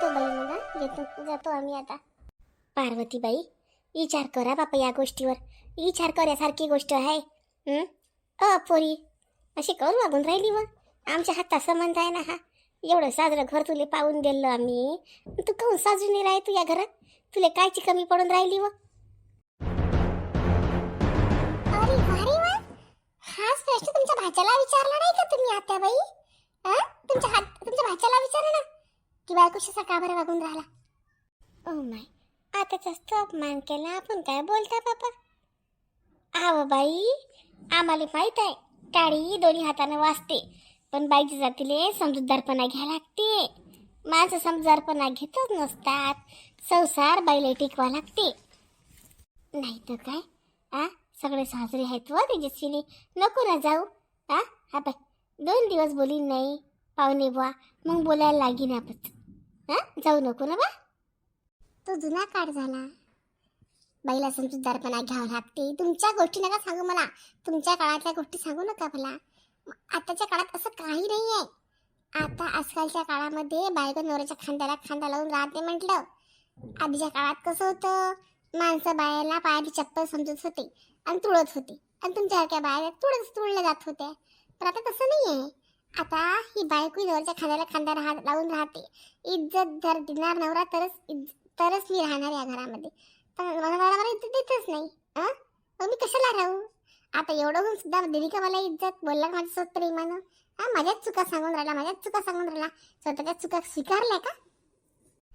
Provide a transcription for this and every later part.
येतो बाई, मग येतो, जातो आम्ही आता. पार्वतीबाई, विचार करा बापा या गोष्टीवर. विचार करण्यासारखी गोष्ट आहे. पोरी अशी करून वागून राहिली. मग आमच्या हातात संबंध आहे ना हा. एवढं साजरं घर तुले पाहून दिलं आम्ही, तू काहून साजरी नाही राही तू या घरात? तुले कायची कमी पडून राहिली? व अरे भारी वा, हाच प्रश्न तुमच्या भाच्याला विचारला नाही का तुम्ही आत्याबाई? तुमच्या भाच्याला विचारा ना की बायकोशी का बरं वागून राहिला. ओ माय, आता जास्त अपमान केला आपण, काय बोलता बाबा? आव बाई, आम्हाला माहित आहे टाळी दोन्ही हाताने वाजते, पण बाईच्या जातीले समजूतदारपणा घ्यायला लागते. माझं समजूतदारपणा घेतच नसतात. संसार बाईला टिकवा लागते, नाही तर काय. सगळे साजरे आहेत व तेजस्विनी, नको ना जाऊ. हा बाई, 2 दिवस बोलीन नाही पाहुणे बुवा, मग बोलायला लागीन आपण. जाऊ नको ना बा. तो जुना काळ झाला. बाईला समजूतदारपणा घ्यावा लागते. तुमच्या गोष्टी नका सांगू मला, तुमच्या काळातल्या गोष्टी सांगू नका मला. आताच्या काळात असं काही नाही आहे. आता आजकालच्या काळामध्ये बायको नवऱ्याच्या खांद्याला खांदा लावून राहते म्हटलं. आधीच्या काळात कसं होतं, माणसं बायाला पायाची चप्पल समजत होते आणि तुळत होते, आणि तुमच्यासारख्या बाया तुळल्या जात होत्या. पण आता तसं नाही आहे. आता ही बायको नवऱ्याच्या खांद्याला खांदा लावून राहते. इज्जत जर देणार नवरा तरच मी राहणार या घरामध्ये. पण मला इज्जत देतच नाही. मग मी कशाला राहू? आता एवढं होऊन सुद्धा दिली का मला इज्जत? बोलला का माझ्यासोबत प्रेमानं? माझ्याच चुका सांगून राहिला. स्वतःच्या चुका स्वीकारल्या का?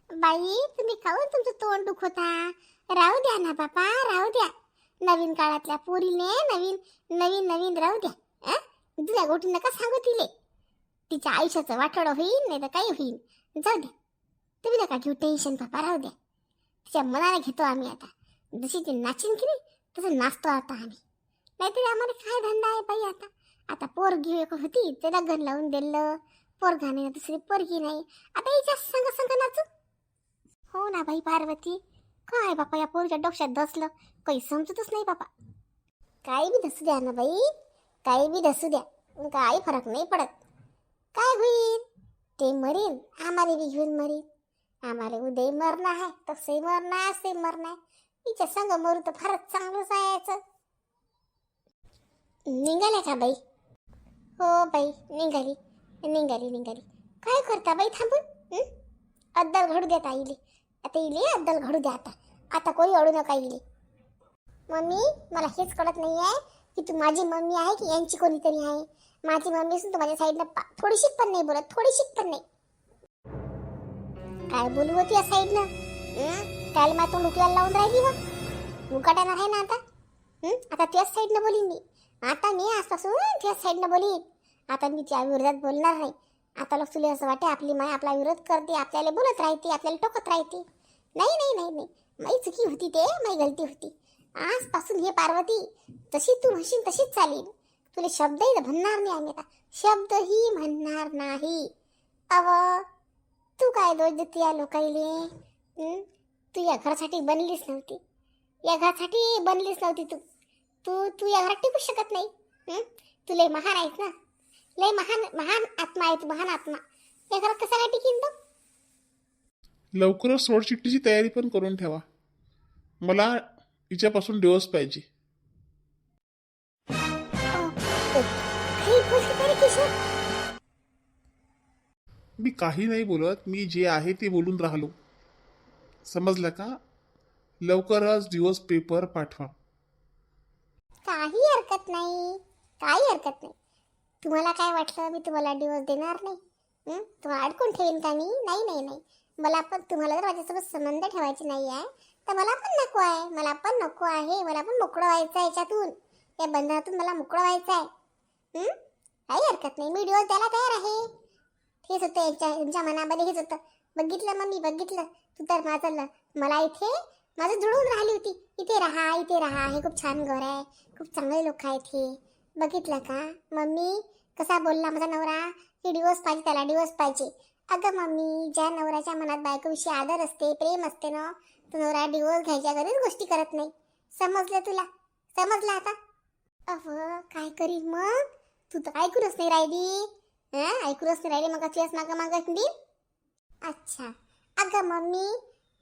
बाई, तुम्ही काहून तुमचं तोंड दुखवता? राहू द्या ना बापा, राहू द्या. नवीन काळातल्या पोरीने नवीन राहू द्या. दुसऱ्या गोष्टी नका सांगू तिले. तिच्या आयुष्याचं वाटोळं होईल, नाही तर काही होईल. जाऊ द्या, तुम्ही नका घेऊ टेन्शन बापा, राहू द्या. तिच्या मनाला घेतो आम्ही आता. जशी ती नाचीन की नाही तसं नाचतो आता आम्ही. नाहीतरी आम्हाला काय धंदा आहे बाई आता. आता पोरगी एक होती, ते लग्न लावून दिलं. पोरगा नाही, दुसरी पोरगी नाही. आता हिच्या संग नाचू? हो ना बाई पार्वती, काय बापा या पोरीच्या डोक्यात धसलं, काही समजतच नाही बापा. काही बी धसू द्या ना बाई, काही बी धसू द्या, काही फरक नाही पडत. काय होईल ते मरीन, आम्हाला बी घेऊन मरीन. आम्हाला उद्या मरण आहे, तसे मरण आहे, असे मरण आहे. तिच्या संग मरू तर फारच चांगलंच आहे याचं. निघाल्या का बाई? हो बाई, निघाली. काय करता बाई थांबून? अद्दल घडू द्या ताईले. आता इले अद्दल घडू द्या. आता कोणी अडू नका इले. मम्मी, मला हेच कळत नाही आहे की तू माझी मम्मी आहे की यांची कोणीतरी आहे. माझी मम्मी असून तू माझ्या साईडनं थोडीशी पण नाही बोलत, थोडीशी पण नाही. काय बोलू होती या साईडनं? त्याला माझ्या तोंड उकलायला लावून राहिली व मुकाट्यानं आहे ना आता. आता त्याच साईडनं बोलीन मी. आता मी आजपासून त्याच साईडनं बोलीन. आता मी त्या विरोधात बोलणार नाही. आता लोक तुला असं वाटते आपली माय आपला विरोध करते, आपल्याला बोलत राहते, आपल्याला टोकत राहते. नाही, माझी चुकी होती, ते माझी गलती होती. आजपासून हे पार्वती, जशी तू म्हणशील तशीच चालेल. तुला शब्दही म्हणणार नाही आम्ही आता, शब्दही म्हणणार नाही. तू काय दोष देते या लोकाईले? तू या घरासाठी बनलीच नव्हती. तू या घरात टिकू शकत नाही. तू लय महान आहेस ना, लय महान आत्मा आहे तू, महान आत्मा. या घरात कसा काय टिकीन तो? लवकरच सोडचिठ्ठीची तयारी पण करून ठेवा. मला हिच्यापासून डिवोर्स पाहिजे. मी काही नाही बोलत, मी जे आहे ते बोलून राहिलो. समजलं का? लवकरच डिवोर्स पेपर पाठवा. काही हरकत नाही. तुम्हाला काय वाटलं मी तुम्हाला डिवोर्स देणार नाही? तुम्हाला अडकून ठेवीन का मी? नाही. मला पण तुम्हाला जर माझ्यासोबत संबंध ठेवायचे नाही आहे तर मला पण नको आहे. मला पण मोकळं व्हायचं आहे याच्यातून, या बंधनातून मला मोकळं व्हायचं आहे. काही हरकत नाही, मी डिवोर्स द्यायला तयार आहे. हेच होतं यांच्या मनामध्ये, हेच होतं. बघितलं मग मी तू तर मला इथे माझं जुळून राहिली होती. इथे राहा, हे खूप छान घर आहे, खूप चांगले लोक आहेत हे. बघितलं का मम्मी कसा बोलला माझा नवरा की डिवोर्स पाहिजे, त्याला डिवोर्स पाहिजे. अगं मम्मी, ज्या नवऱ्याच्या मनात बायकोविषयी आदर असते, प्रेम असते ना, तो नवरा डिवोर्स घ्यायच्या घरीच गोष्टी करत नाही. समजलं तुला? समजलं आता? काय करीन मग? तू तर ऐकूनच नाही राहिली. मग तुझ्याच मागं हिंडी. अच्छा, अगं मम्मी,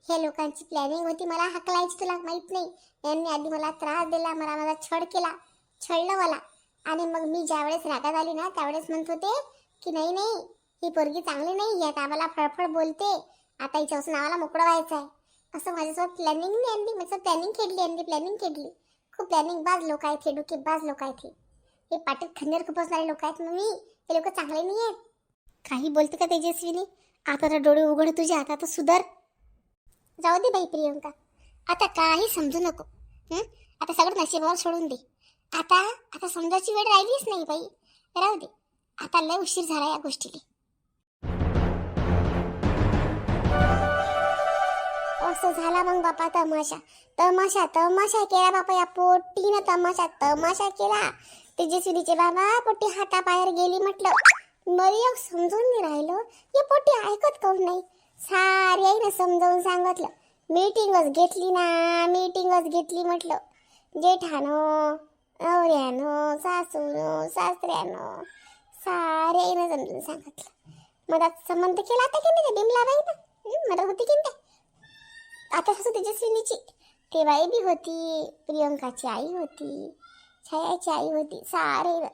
हे लोकांची प्लॅनिंग होती मला हकलायची, तुला माहित नाही. यांनी आधी मला त्रास दिला, मला माझा छळ केला, छळलं मला. आणि मग मी ज्यावेळेस रागात आली ना त्यावेळेस म्हणत होते की नाही नाही, ही पोरगी चांगली नाही, यात आम्हाला फळफळ बोलते, आता हिच्यापासून आम्हाला मोकळं व्हायचं आहे. असं माझ्यासोबत प्लॅनिंग नाही, यांनी माझं प्लॅनिंग केली, यांनी प्लॅनिंग केली. खूप प्लॅनिंग बाज लोक आहेत हे, डोकेबाज लोक आहेत हे. हे पाटीत खंजर खुपसणारे लोक आहेत मम्मी, हे लोक चांगले नाही आहेत. काही बोलते का तेजस्विनी? आता तर डोळे उघड तुझे, आता तर सुधार. जाऊ दे बाई प्रियंका, आता काही समजू नको. आता सगळं नशिबावर सोडून दे. आता आता समजायची वेळ राहिलीच नाही बाई, राहू दे. आता लय उशीर झाला या गोष्टीला. असं झाला मग बापा तमाशा. तमाशा तमाशा केला बापा, या पोटीनं तमाशा केला. तेजस्विनीचे बाबा पोटी हातापायावर गेली म्हटलं. मला समजून नाही राहिलं, हे पोटी ऐकत काऊन नाही. साऱ्यानं समजावून सांगितलं, मीटिंगच घेतली म्हटलं. जेठानो, नवऱ्यानो, सासूनो, सासऱ्यानो, साऱ्यानं समजून सांगितलं. मधात संबंध केला आता की नाही बिमलाबाई ना, मदत होती की नाही. आता असं तेजस्विनीची ते बाई बी होती, प्रियंकाची आई होती, छायाची आई होती, सारे.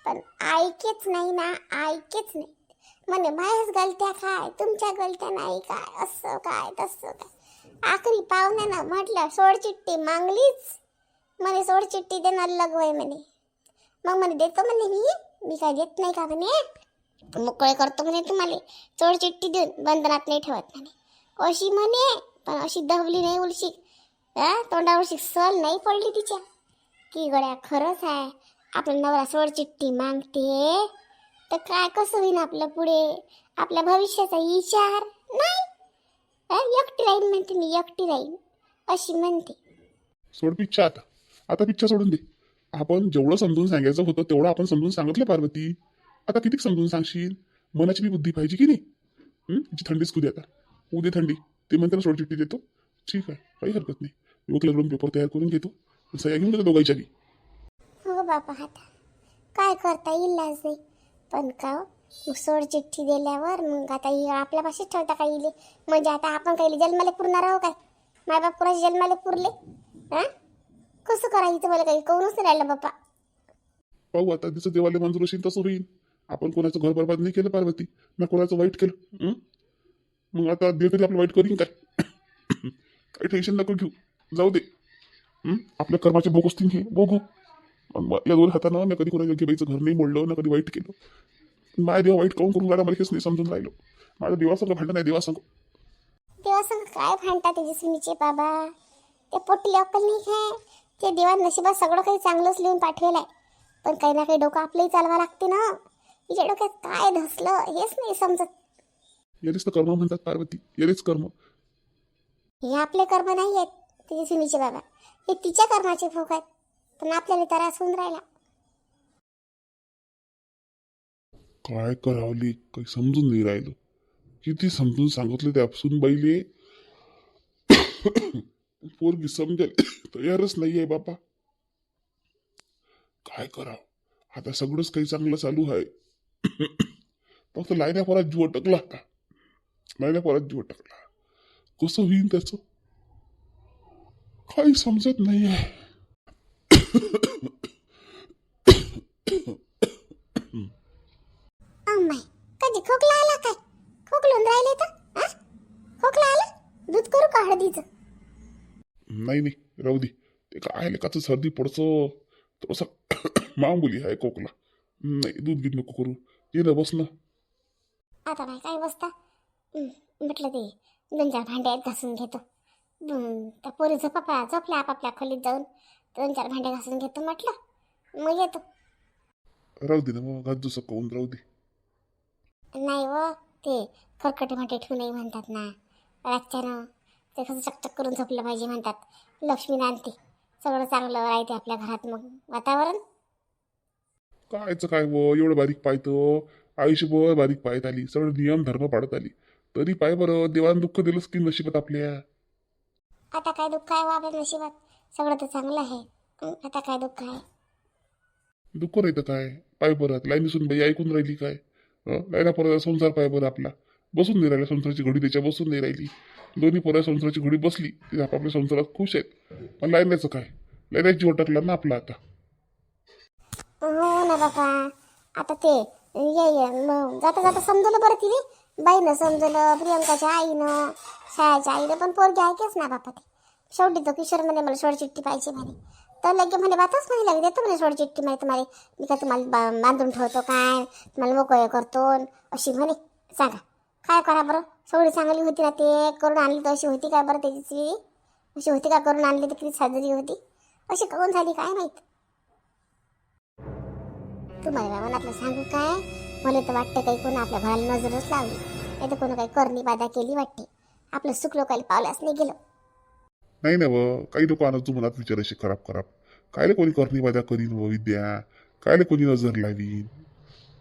पण ऐकेच नाही ना, ऐकेच नाही. म्हणे माझ्याच गलत्या काय, तुमच्या गलत्या नाही काय, असं काय तसं काय. आखरी पाहुण्यानं म्हटलं सोडचिठ्ठी मागलीच. म्हणे सोडचिठ्ठी देणार लगवय म्हणे. मग म्हणे देतो म्हणे मी काय देत नाही का म्हणे, मोकळे करतो म्हणे तुम्हाला, सोडचिठ्ठी देऊन बंधनात नाही ठेवत म्हणे. अशी म्हणे, पण अशी दहवली नाही उलशी, तोंडावरशी सल नाही पडली तिच्या की गड्या खरंच आहे. आपला नवरा सोडचिठ्ठी मागते तर काय कसं होईन आपलं पुढे, आपल्या भविष्याचा विचार नाही. एकटी राहीन म्हणते मी, एकटी राहीन अशी म्हणते. सोड पिच्छा आता, आता पिच्छा सोडून दे. आपण जेवढं समजून सांगायचं होतं तेवढं आपण समजून सांगितलं पार्वती. आता किती समजून सांगशील? मनाची बी बुद्धी पाहिजे की नाही. थंडीच कुदे आता, उद्या थंडी. ते म्हणते ना सोडचिठ्ठी देतो, ठीक आहे, काही हरकत नाही. वकिलाकडून पेपर तयार करून घेतो, सह्या घेऊन देतो दोघांच्या बी. हो बापा, आता काय करता इलाज नाही. पण का सोडचिठ्ठी दिल्यावर मग आता आपल्यापाशीच ठेवता का येईल? म्हणजे आता आपण काही जन्माला पुरणार आहो काय? मायबाप कुणाचे जन्माला पुरले? कसं करायचं मला काही कळूनच नाही राहिलं बापा. पाहू आता, जसं देवाला मंजूर असेल तसं होईल. आपण कोणाचं घर बरबाद नाही केलं पार्वती, ना कोणाचं वाईट केलं. मग आता देव तरी आपलं वाईट करीन काय? काही टेन्शन नको घेऊ, जाऊ दे. आपल्या कर्माचे भोग असतील हे बघू. या दोन हातानं मी कधी कोणा योग्य बाईचं घर नाही मोडलं, ना कधी वाईट केलं. माझ्या देवा वाईट काऊन करून राहिला मला हेच नाही समजून राहिलो. माझ्या देवासंग भांडण नाही, देवासंग. देवासंग काय भांडता तेजस्विनीचे बाबा? ते पोटी अक्कल नाही काय? ते देवा नशिबात सगळं काही चांगलंच लिहून पाठवेल आहे, पण काही ना काही डोकं आपलंही चालवा लागते ना. तिच्या डोक्यात काय धसलं हेच नाही समजत. यालेच तर कर्म म्हणतात पार्वती, यालेच कर्म. हे आपले कर्म नाही आहेत तेजस्विनीचे बाबा, हे तिच्या कर्माचे भोग आहेत. पण आपल्याला त्रास होऊन राहिला. काय करावली काही समजून नाही राहिलं. किती समजून सांगितलं त्या सुनबाईले, पोरगी समजायला तयारच नाहीये बापा. काय करावं आता, सगळंच काही चांगलं चालू आहे. फक्त लायण्या पोरात जीव अटकला का, लायण्या पोरात जीव अटकला. कसं होईन त्याचं काही समजत नाहीये. अम्माई, कधी खोकला आला काय? खोकलून राहिले तर खोकला आला? दूध करू का हळदीचं? नाही नाही राहू दे. ते काय लेकाचं सर्दी पडचं थोडंसं मामूली आहे खोकला. नाही दूध गीत नको करू, ये ना बस ना. आता बाय काय बसता, म्हटलं ते 2-4 भांडे आहेत घासून घेतो. त्या पोरी झोपल्या आपापल्या खोलीत जाऊन 2-4 भांडे घासून घेतो म्हटलं, मग येतो. राहू दे ना मग, घात दुसं काऊन राहू दे. नाही व ते खरकटे भांडे ठेवू नाही म्हणतात ना रातच्यानं. ते कसं चकचक करून झोपलं पाहिजे म्हणतात. लक्ष्मी नांदते, सगळं चांगलं राहते आपल्या घरात मग वातावरण. कायचं काय व एवढं बारीक पाहतं, आयुष्यभर बारीक पाहत आली, सगळं नियम धर्म पाडत आली, तरी पाय बरं देवानं दुःख दिलंच की नशिबात आपल्या. आता काय दुःख आहे व आपल्या नशिबात? सगळं तर चांगलं आहे. आता काय दुःख आहे? दुःख नाही तर काय, पाय बरं लाईनी सुन बाई ऐकून राहिली काय? लाईना परत संसार पाय बरं आपला. बसून नाही राहिल्या संसाराची घडी त्याच्या बसून नाही राहिली. दोन्ही पोरा संसाराची घडी बसली ते आपापल्या संसारात खुश आहेत. पण लायण्याचं काय, लायण्याची जीव टाकला ना आपला आता. हो ना बापा. आता ते मग जाता जाता समजवलं बरं तिने, बाईनं समजवलं, प्रियंकाच्या आईनं, शाळेच्या आईनं, पण पोरगी ऐकेच ना बापा. ते शेवटी तो किशोर म्हणे मला सोड चिठ्ठी पाहिजे म्हणे. तर लगे म्हणे बातच म्हणे लगे देतो म्हणे सोड चिठ्ठी म्हणे तुम्हाला. मी काय तुम्हाला बांधून ठेवतो काय, तुम्हाला मोकळं करतो अशी म्हणे. सांगा काय करा बरं. सवडी चांगली होती ना, ते करून आणली तर अशी होती काय बरं त्याची, अशी होती का करून आणली तर किती साजरी होती, अशी करून झाली काय माहीत. तुम्हाला मनातलं सांगू काय, मला तर वाटतं काही कोण आपल्या घराला नजरच लावली, नाही तर कोणी काही करणी बाधा केली वाटते. आपलं सुख लोकांना पावल्यास नाही गेलं. नाही ना व, काही नको आणत तू मनात विचार असे खराब खराब. कायले कोणी करणी वादा करीन व विद्या, कायले कोणी नजर लावीन,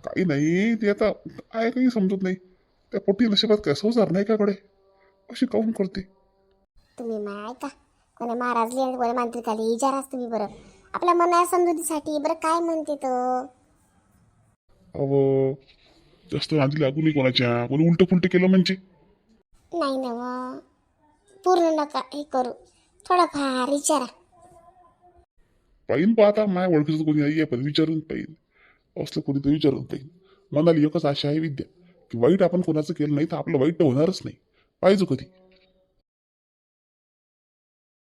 काही नाही. ते आता काय काही समजत नाही. त्या पोटी नशिबात काय संसार नाही का कडे, अशी काऊन करते. तुम्ही माय का कोणी महाराजली आणि कोणी मांत्रिकाली विचाराच तुम्ही बरं आपल्या मना समजुतीसाठी बरं काय म्हणते तो. अव जास्त नादी लागू नाही कोणाच्या, कोणी उलट पुलट केलं म्हणजे. नाही ना व, पूर्ण नका हे करू, थोडंफार विचारा. पाहिन पहा आता, माय ओळखीचं कोणी नाही आहे पण विचारून पाहिन. असलं कोणी तर विचारून पाहिन. मनाली एकच आशा आहे विद्या, की वाईट आपण कोणाचं केलं नाही तर आपलं वाईट तर होणारच नाही. पाहिजे कधी